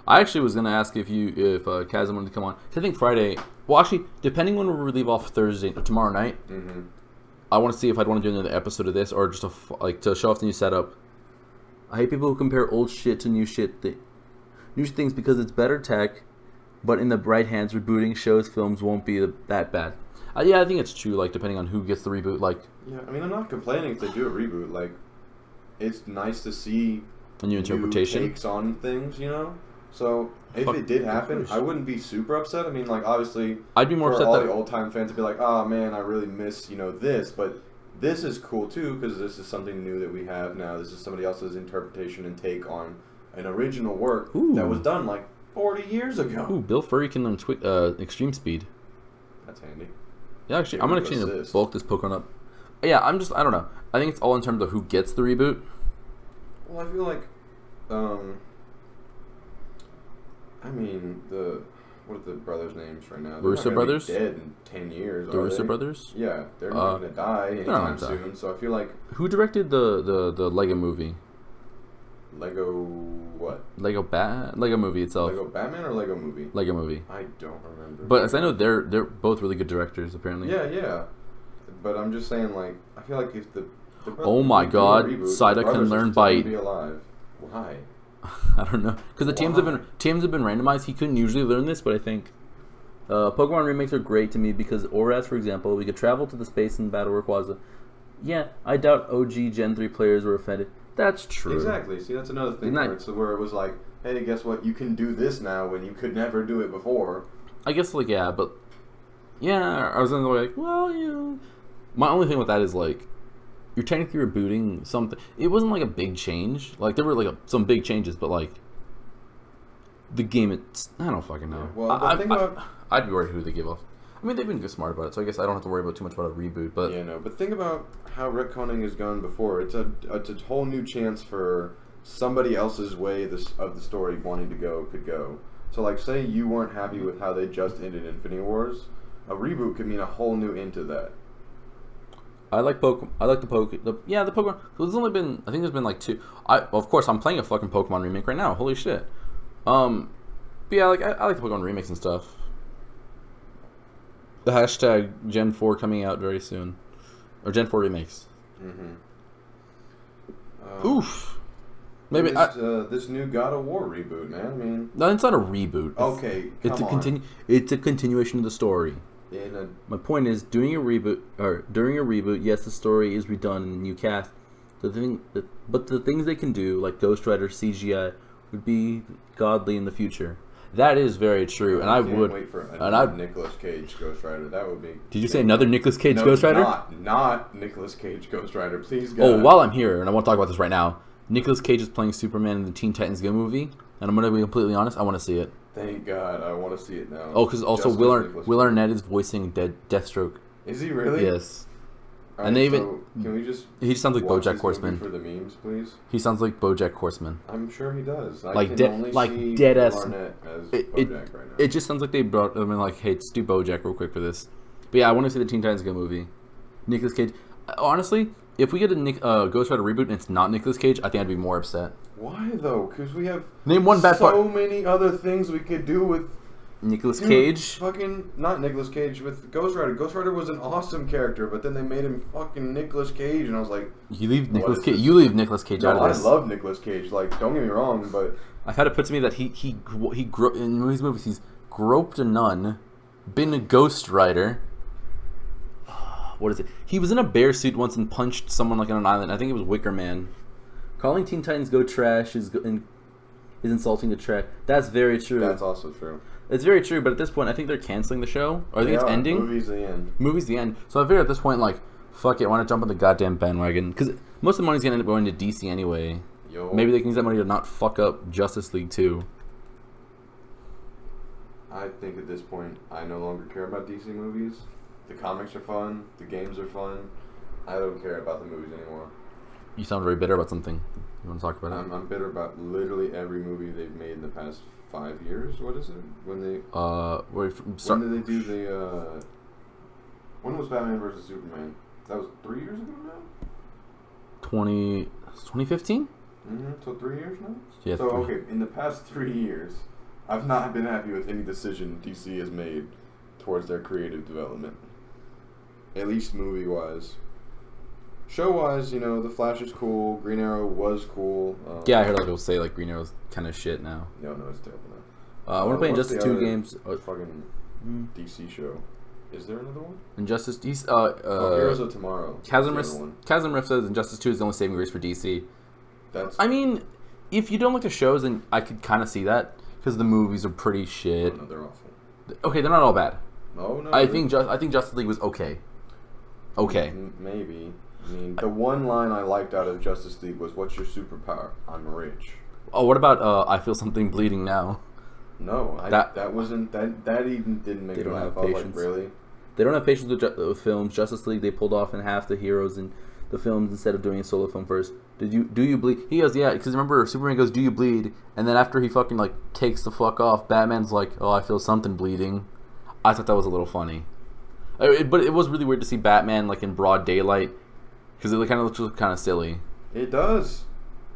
I actually was gonna ask if Kazim wanted to come on. I think Friday. Well, actually, depending when we leave off Thursday or tomorrow night, I want to see if I'd want to do another episode of this or just to show off the new setup. I hate people who compare old shit to new shit. New things because it's better tech, but in the right hands, rebooting shows, films won't be that bad. Yeah, I think it's true. Like depending on who gets the reboot, like. Yeah, I mean, I'm not complaining if they do a reboot. Like, it's nice to see a new interpretation, takes on things, you know. So if it did happen, I wouldn't be super upset. I mean, like obviously, I'd be more for upset all that the old time fans to be like, "Oh man, I really miss this," but this is cool too because this is something new that we have now. This is somebody else's interpretation and take on an original work that was done like 40 years ago. Ooh, Bill Furry can learn extreme speed. That's handy. Yeah, actually, I'm gonna change to bulk this Pokemon up. Yeah, I don't know. I think it's all in terms of who gets the reboot. Well, I feel like, I mean, what are the brothers' names right now? Russo brothers? Dead in 10 years. The Russo brothers? Yeah, they're not gonna die anytime soon. So I feel like who directed the Lego movie? Lego what? Lego movie itself. Lego Batman or Lego movie? Lego movie. I don't remember. But as I know, they're both really good directors apparently. Yeah. But I'm just saying, like, I feel like if the oh my God, Psyduck can learn Bite. Be alive. Why? I don't know, because the teams have been randomized. He couldn't usually learn this, but I think Pokemon remakes are great to me because Oras, for example, we could travel to the space in Battle Rayquaza. Yeah, I doubt OG Gen 3 players were offended. That's true. Exactly. See, that's another thing where it was like, hey, guess what? You can do this now when you could never do it before. I guess, like, yeah, but yeah, I was in the way like, well, yeah. My only thing with that is like, you're technically rebooting something. It wasn't like a big change. Like there were like some big changes, but like the game, I don't fucking know. Yeah, well, I'd be worried who they give off. I mean, they've been smart about it, so I guess I don't have to worry about too much about a reboot. But yeah, no. But think about how retconning has gone before. It's a whole new chance for somebody else's way of the story wanting to go could go. So like, say you weren't happy with how they just ended Infinity Wars, a reboot could mean a whole new end to that. I like the Pokemon. Yeah, the Pokemon. There's only been, I think there's been like 2. Of course, I'm playing a fucking Pokemon remake right now. Holy shit. But yeah, like I like the Pokemon remakes and stuff. The hashtag Gen 4 coming out very soon, or Gen 4 remakes. Oof. Maybe this new God of War reboot, man. I mean, no, it's not a reboot. It's a continuation of the story. My point is, during a reboot, yes, the story is redone and new cast. But the things they can do, like Ghost Rider CGI, would be godly in the future. That is very true, and I would wait for another Nicolas Cage Ghost Rider. That would be. Did you say another Nicolas Cage Ghost Rider? Not Nicolas Cage Ghost Rider, please. God. Oh, while I'm here, and I want to talk about this right now, Nicolas Cage is playing Superman in the Teen Titans Go movie, and I'm going to be completely honest, I want to see it. Thank God, I want to see it now. Oh, because also Will Arnett is voicing Deathstroke. Is he really? Yes. Right, and they can we just? He sounds like BoJack Horseman. For the memes, please. He sounds like BoJack Horseman. I'm sure he does. Like dead ass. BoJack right now. It just sounds like they brought him in like, hey, let's do BoJack real quick for this. But yeah, I want to see the Teen Titans Go movie. Nicolas Cage. Honestly, if we get a Ghost Rider reboot and it's not Nicolas Cage, I think I'd be more upset. Why though? Because we have name one bad part. So many other things we could do with Nicolas Cage. Fucking not Nicolas Cage with Ghost Rider. Ghost Rider was an awesome character, but then they made him fucking Nicolas Cage, and I was like, you leave Nicolas Cage out of this. I love Nicolas Cage. Like, don't get me wrong, but I've had it put to me that he in his movies he's groped a nun, been a Ghost Rider. What is it? He was in a bear suit once and punched someone like on an island. I think it was Wicker Man. Calling Teen Titans Go trash is insulting to trash. That's very true. That's also true. It's very true, but at this point, I think they're canceling the show. Or I think it's ending. Movie's the end. Movie's the end. So I figure at this point, like, fuck it, I want to jump on the goddamn bandwagon. Because most of the money's going to end up going to DC anyway. Yo. Maybe they can use that money to not fuck up Justice League 2. I think at this point, I no longer care about DC movies. The comics are fun. The games are fun. I don't care about the movies anymore. You sound very bitter about something. You want to talk about it? I'm bitter about literally every movie they've made in the past 5 years. What is it? When did they do the? When was Batman vs Superman? That was 3 years ago now. 2015. So 3 years now. Yeah. So okay, in the past 3 years, I've not been happy with any decision DC has made towards their creative development. At least movie wise. Show wise, you know, The Flash is cool. Green Arrow was cool. Yeah, I heard people say like Green Arrow's kind of shit now. No, it's terrible now. We're playing Injustice 2 games. Fucking DC show. Is there another one? Injustice. Heroes of Tomorrow. Chasm Rift says Injustice 2 is the only saving grace for DC. That's. I mean, if you don't like the shows, then I could kind of see that because the movies are pretty shit. No, they're awful. Okay, they're not all bad. No. I think Justice League was okay. Okay. Maybe. I mean, the one line I liked out of Justice League was, "What's your superpower? I'm rich." Oh, what about I feel something bleeding now? No, that wasn't that even didn't make me laugh. I was like, really? They don't have patience with films. Justice League, they pulled off in half the heroes in the films instead of doing a solo film first. Do you bleed? He goes, yeah, because remember Superman goes, "Do you bleed?" And then after he fucking like takes the fuck off, Batman's like, "Oh, I feel something bleeding." I thought that was a little funny, but it was really weird to see Batman like in broad daylight because it kind of looks kind of silly. It does.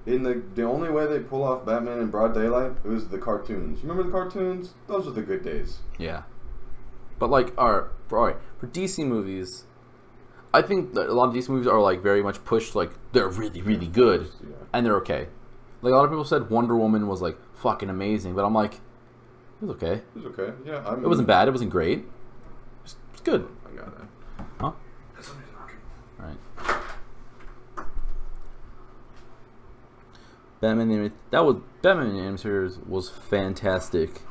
the only way they pull off Batman in broad daylight, it was the cartoons. You remember the cartoons? Those were the good days. Yeah. But like, for DC movies, I think that a lot of DC movies are like very much pushed, like they're really, really good, and they're okay. Like a lot of people said Wonder Woman was like fucking amazing, but I'm like, it was okay. It was okay. Yeah, I mean, it wasn't bad. It wasn't great. It's good. I got it. Huh? Somebody's knocking. All right. Batman the Animated Series was fantastic.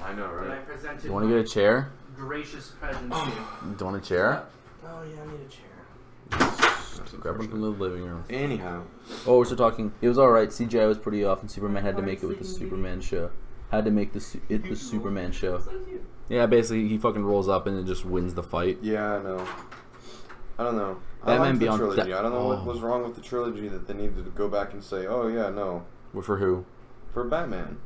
I know, right? You want to get a chair? Gracious presence Do here. you want a chair? Oh yeah, I need a chair. Grab one from the living room. Anyhow. Oh, we're still talking. It was alright. CGI was pretty off, and Superman had to make it with the Superman show. Had to make the Superman show. Yeah, basically, he fucking rolls up and then just wins the fight. Yeah, I know. I don't know. Batman I like the Beyond trilogy. I don't know what was wrong with the trilogy that they needed to go back and say, oh yeah, no. For who? For Batman.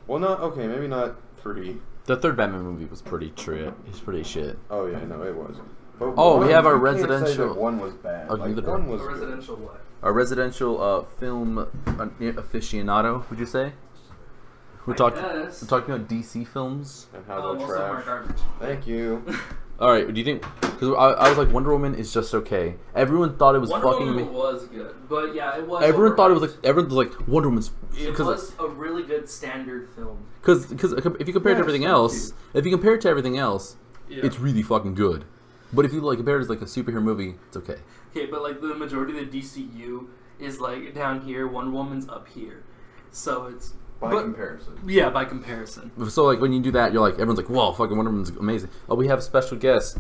Well, not okay. Maybe not 3. The third Batman movie was pretty shit. It's pretty shit. Oh yeah, no, it was. But oh, we have our you can't say residential. that one was bad. Oh, Like, neither one do. was A good. residential what? Our residential film aficionado. Would you say? We're I talking. guess. We're talking about DC films. And how Oh, they're most of them are trash. garbage. Thank you. All right. Do you think? Because I was like, Wonder Woman is just okay. Everyone thought it was Wonder fucking. Woman was good, but yeah, it was. Everyone thought it was overhyped. like. Everyone was like Wonder Woman's. It was a really good standard film. Because if you compare it to Yes, everything thank else, you. if you compare it to everything else, Yeah. it's really fucking good. But if you like compare it as like a superhero movie, it's okay. Okay, but like the majority of the DCU is like down here. Wonder Woman's up here, so it's By comparison. Yeah, by comparison. So like when you do that, you're like everyone's like, "Whoa, fucking Wonder Woman's amazing." Oh, we have a special guest.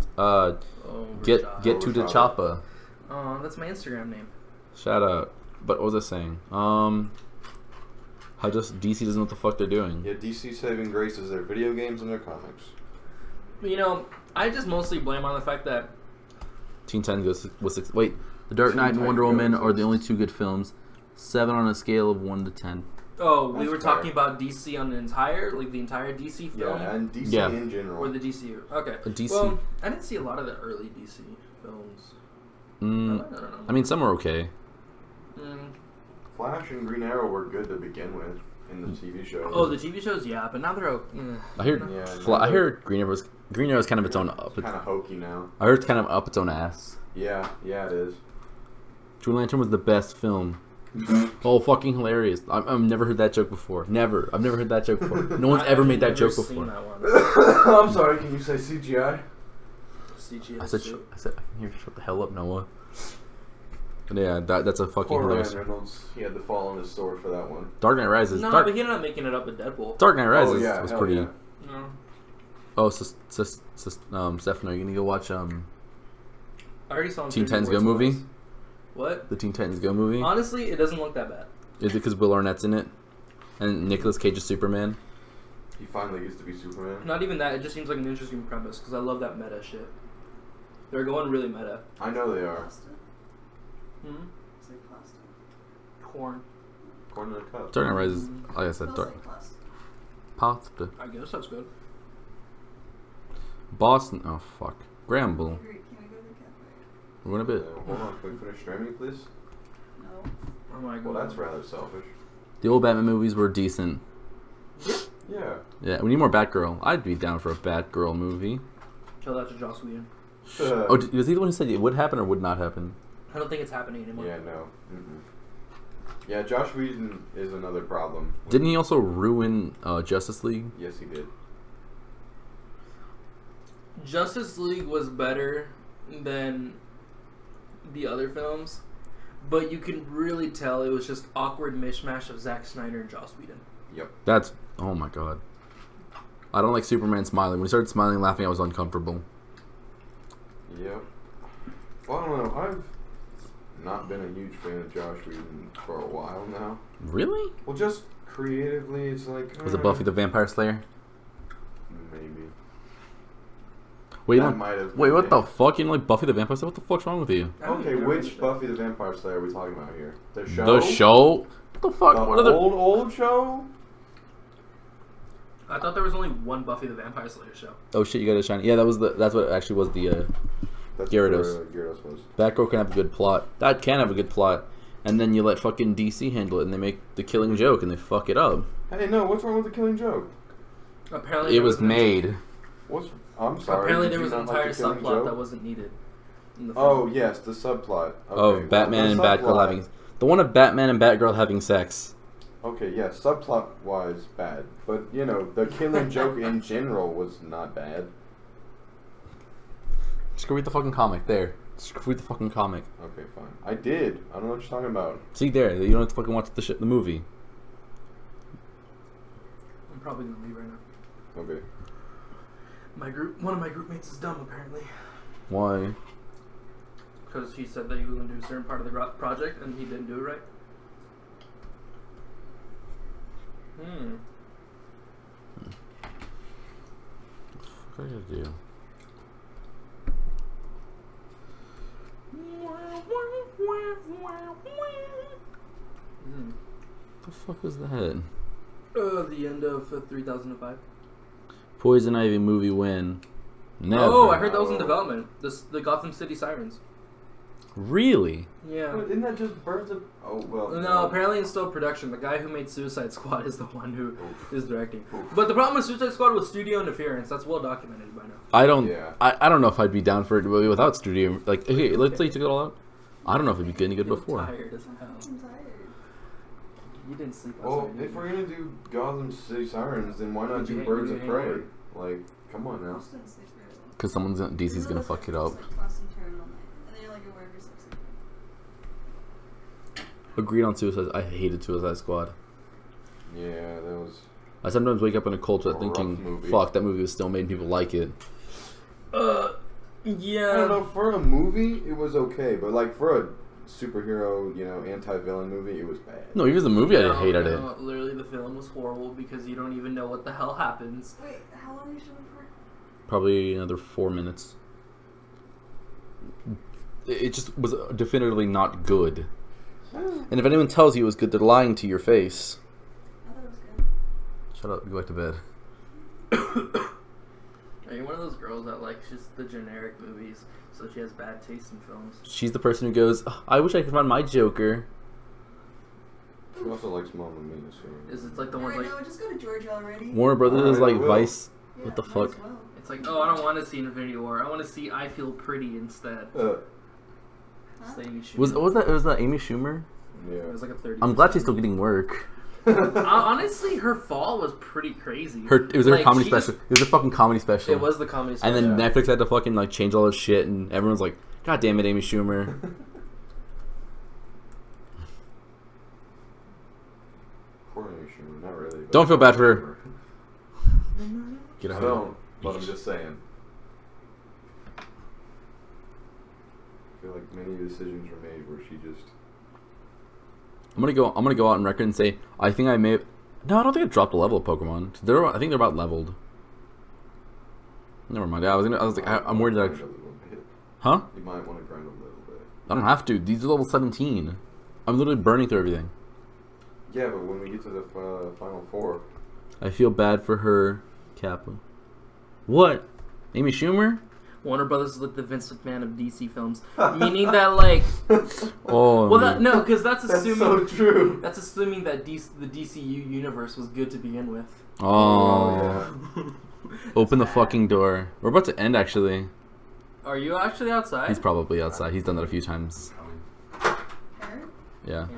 Get to the choppa. Oh, that's my Instagram name. Shout out. But what was I saying? How just DC doesn't know what the fuck they're doing. Yeah, DC saving grace is their video games and their comics. You know, I just mostly blame on the fact that Teen Titans was 6. Wait, The Dark Knight and Teen Wonder Titans Woman goes are the six. only 2 good films. 7 on a scale of 1 to 10. oh, we That's were fair. talking about DC on the entire DC film, Yeah, and DC Yeah. in general. or the DCU. Okay. DC. Well, I didn't see a lot of the early DC films. I don't know. I mean, some are okay. Mm. Flash and Green Arrow were good to begin with in the TV show. Oh, the TV shows, yeah, but now they're. I hear. Yeah, I heard Green Arrow's kind of its own up. kind of hokey now. I heard it's kind of up its own ass. Yeah, it is. Green Lantern was the best film. Oh, fucking hilarious! I've never heard that joke before. Never. I've never heard that joke before. No one's ever made that joke before. That one. I'm sorry. Can you say CGI? CGI I said, suit. I can hear shut the hell up, Noah. But yeah, that's a fucking Poor hilarious. Ryan Reynolds. He had to fall on his sword for that one. Dark Knight Rises. No, Dark, but he ended up making it up with Deadpool. Dark Knight Rises Oh, yeah, was hell pretty. yeah. No. Oh, Stefan, are you gonna go watch I already saw him Teen 3D Titans Go Wars movie? once. What? The Teen Titans Go movie? Honestly, it doesn't look that bad. Is it because Will Arnett's in it and Nicolas Cage is Superman? He finally gets to be Superman. Not even that. It just seems like an interesting premise because I love that meta shit. They're going really meta. I know they are. Hmm. Is it plastic? Corn. Corn in a cup. Dark Knight Rises, like I said, Smells Dark like plastic. Pasta. I guess that's good. Boston. Oh fuck. Gramble. Agree. Can we go to the cafe? We're gonna bit. Hold on. Can we finish streaming, please? No. Oh my god. Well, that's rather selfish. The old Batman movies were decent. Yeah. Yeah, we need more Batgirl. I'd be down for a Batgirl movie. Tell that to Joss Whedon. Oh, was he the one who said it would happen or would not happen? I don't think it's happening anymore. Yeah, no. Yeah, Josh Whedon is another problem. Didn't he also ruin Justice League? Yes, he did. Justice League was better than the other films, but you can really tell it was just awkward mishmash of Zack Snyder and Joss Whedon. Yep. That's oh my god. I don't like Superman smiling. When he started smiling and laughing, I was uncomfortable. Yep. Well, I don't know. I've not been a huge fan of Josh Whedon for a while now. Really? Well, just creatively, it's like... Was it Buffy the Vampire Slayer? Maybe. Wait, you That don't, might have wait, been what it. the fuck? You don't like Buffy the Vampire Slayer? What the fuck's wrong with you? Okay, which Buffy the Vampire Slayer are we talking about here? The show? The show? What the fuck? The What are the... old show? I thought there was only one Buffy the Vampire Slayer show. Oh shit, you got a shiny. Yeah, that's what actually was the That's Gyarados. what Gyarados was. Batgirl can have a good plot. That can have a good plot. And then you let fucking DC handle it, and they make the Killing Joke, and they fuck it up. Hey, no, what's wrong with the Killing Joke? Apparently, It was made. I'm sorry. Apparently, did there you was an not like entire the Killing subplot Joke? that wasn't needed. In the Oh film. yes, the subplot. Okay, Of Batman the and Batgirl subplot- having... The one of Batman and Batgirl having sex. Okay, yeah, subplot wise bad, but you know the Killing Joke in general was not bad. Just go read the fucking comic, there. Just go read the fucking comic. Okay, fine. I did. I don't know what you're talking about. See, there. You don't have to fucking watch the movie. I'm probably gonna leave right now. Okay. One of my group mates is dumb apparently, Why? because he said that he was gonna do a certain part of the project and he didn't do it right. What are you gonna do? The fuck was that? The end of 3005. Poison Ivy movie win. Never. Oh, I heard that was in development. The Gotham City Sirens. Really? Yeah. But isn't that just Birds of... Oh, well... No, apparently it's still production. The guy who made Suicide Squad is the one who is directing. But the problem with Suicide Squad was studio interference. That's well documented by now. I don't. Yeah. I don't know if I'd be down for it without studio. Like, okay, let's say you took it all out. I don't know if it'd be any good I'm before. tired as hell. I'm tired. You didn't sleep last Well, night, did if you? we're gonna do Gotham City Sirens, then why not Did you do hang- Birds did of you hang Prey? over? Like, come on now. Just didn't sleep very well. Because DC's gonna fuck it up. Just, like, toss and turn all night. And then you're like at work or something. Agreed on Suicide. I hated Suicide Squad. Yeah, that was... I sometimes wake up in a cold sweat A thinking, rough movie. fuck, that movie was still made and people like it. Yeah. I don't know, for a movie, it was okay, but like for a superhero, you know, anti-villain movie, it was bad. No, even the movie I hated it. Literally, the film was horrible because you don't even know what the hell happens. Wait, how long are you showing for? Probably another 4 minutes. It just was definitively not good. And if anyone tells you it was good, they're lying to your face. I thought it was good. Shut up, go back to bed. Are you one of those girls that likes just the generic movies, so she has bad taste in films? She's the person who goes, "Oh, I wish I could find my Joker." She also likes Mamma Mia, so... Is it like the ones Alright, like no, just go to Georgia already. Warner Brothers is Alright, I like will. Vice. Yeah, What the might fuck? as well. it's like, oh, I don't want to see Infinity War. I want to see I Feel Pretty instead. Huh? It's the Amy Schumer. Was that Amy Schumer? It Yeah. was like a 30. I'm glad she's still getting work. Honestly, her fall was pretty crazy. It was her Like, comedy she special. just- It was a fucking comedy special. It was the comedy And special. then Netflix had to fucking like change all this shit, and everyone's like, "God damn it, Amy Schumer." Poor Amy Schumer, not really. but- Don't feel bad for her. Get out of Don't, but I'm just saying. I feel like many decisions were made where she just... I'm gonna go out on record and say I think I may have... No, I don't think I dropped a level of Pokemon. I think they're about leveled. Never mind. I was like, I'm worried that Grind a little bit. huh? You might want to grind a little bit. I don't have to. These are level 17. I'm literally burning through everything. Yeah, but when we get to the final four... I feel bad for her, Kappa. What? Amy Schumer? Warner Brothers is like the Vince McMahon of DC films, meaning that like, Oh. well, man. no, because that's That's assuming so true. that's assuming that the DCU universe was good to begin with. Oh. yeah. Open the fucking door. We're about to end, actually. Are you actually outside? He's probably outside. He's done that a few times. Her? Yeah.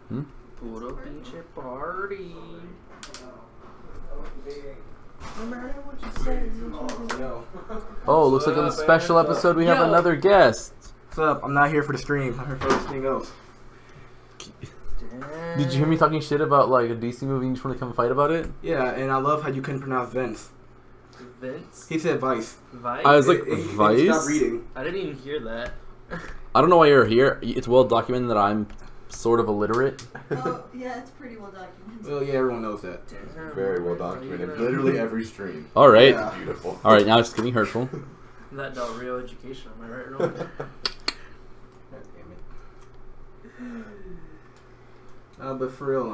Hmm? Puro pinche party. Remember what you said? Oh, looks like on the special episode we have Yo. another guest. What's up? I'm not here for the stream. I'm here for everything else. Did you hear me talking shit about like a DC movie and you just want to come fight about it? Yeah, and I love how you couldn't pronounce Vince. Vince? He said Vice. Vice? I was like, He Vice? stopped reading. I didn't even hear that. I don't know why you're here. It's well documented that I'm sort of illiterate. Oh, yeah, it's pretty well documented. Well, yeah, everyone knows that. Very well documented. Literally every stream. All right. Yeah. Beautiful. All right, now it's getting hurtful. That Del Rio education, am I right, Roman? God damn it. But for real,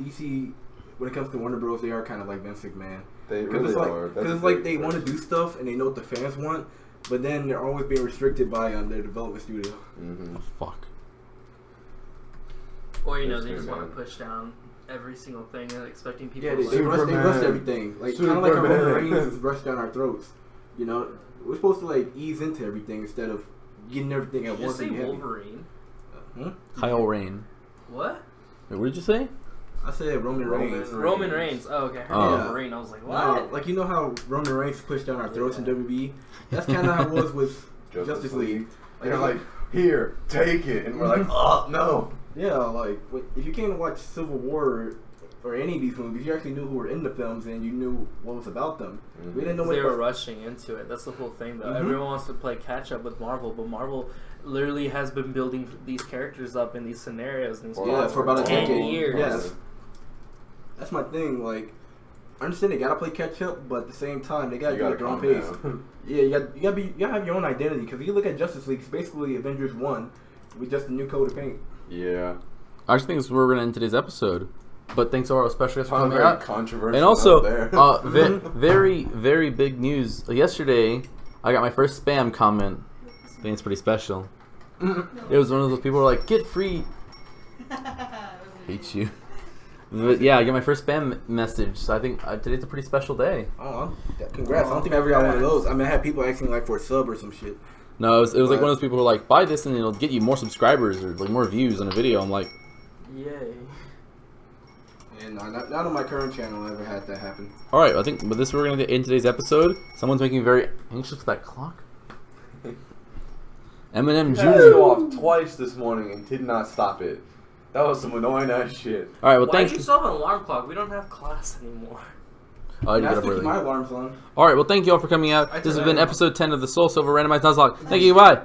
DC when it comes to Warner Bros, they are kind of like Vince McMahon. They Because really it's like, are. cause it's like they want to do stuff and they know what the fans want, but then they're always being restricted by their development studio. Mm-hmm. Fuck. Or they Yes, just want man. to push down every single thing and expecting people Yeah, to they like. rush everything. Like kind of like how Roman Reigns is rushed down our throats. You know, we're supposed to like ease into everything instead of getting everything at Did you once. say and heavy. Wolverine? Kyle Rain. What? Wait, what did you say? I said Roman Reigns. Roman Reigns. Oh, okay. I heard Oh. Wolverine. I was like, what? No, like you know how Roman Reigns pushed down our throats in WWE. That's kind of how it was with Justice League. They're like, here, take it, and we're like, oh no. Yeah, like if you came to watch Civil War or any of these movies, you actually knew who were in the films and you knew what was about them. We didn't know what They were was- rushing into it. That's the whole thing, though. Mhm. Everyone wants to play catch up with Marvel, but Marvel literally has been building these characters up in these scenarios and these Yeah, for about a 10 decade. years. Yes. That's my thing. Like, I understand they gotta play catch up, but at the same time, they gotta You do it gotta at their own calm pace. down. Yeah, you gotta have your own identity. Because if you look at Justice League, it's basically Avengers 1 with just a new coat of paint. Yeah. I actually think this is where we're gonna end today's episode. But thanks to our special guest for coming Very out. controversial. And also, there. very, very big news. Yesterday, I got my first spam comment. I think it's pretty special. It was one of those people who were like, get free. Hate you. But yeah, I got my first spam message. So I think today's a pretty special day. Oh, congrats. I don't think I ever got one of those. I mean, I had people asking like for a sub or some shit. No, it was like one of those people who were like, buy this and it'll get you more subscribers or like more views on a video. I'm like, Yay. And not on my current channel ever had that happen. all right, I think with this we're gonna get in today's episode. Someone's making me very anxious with that clock. Eminem Had to Jr. go off twice this morning and did not stop it. That was some annoying ass shit. All right, well, Why thanks. did you still have an alarm clock? We don't have class anymore. Oh, I And did I get up still keep early. my alarms on. All right, well, thank you all for coming out. I This has took been that. episode 10 of the Soul Silver Randomized Nuzlocke. Thank you, bye.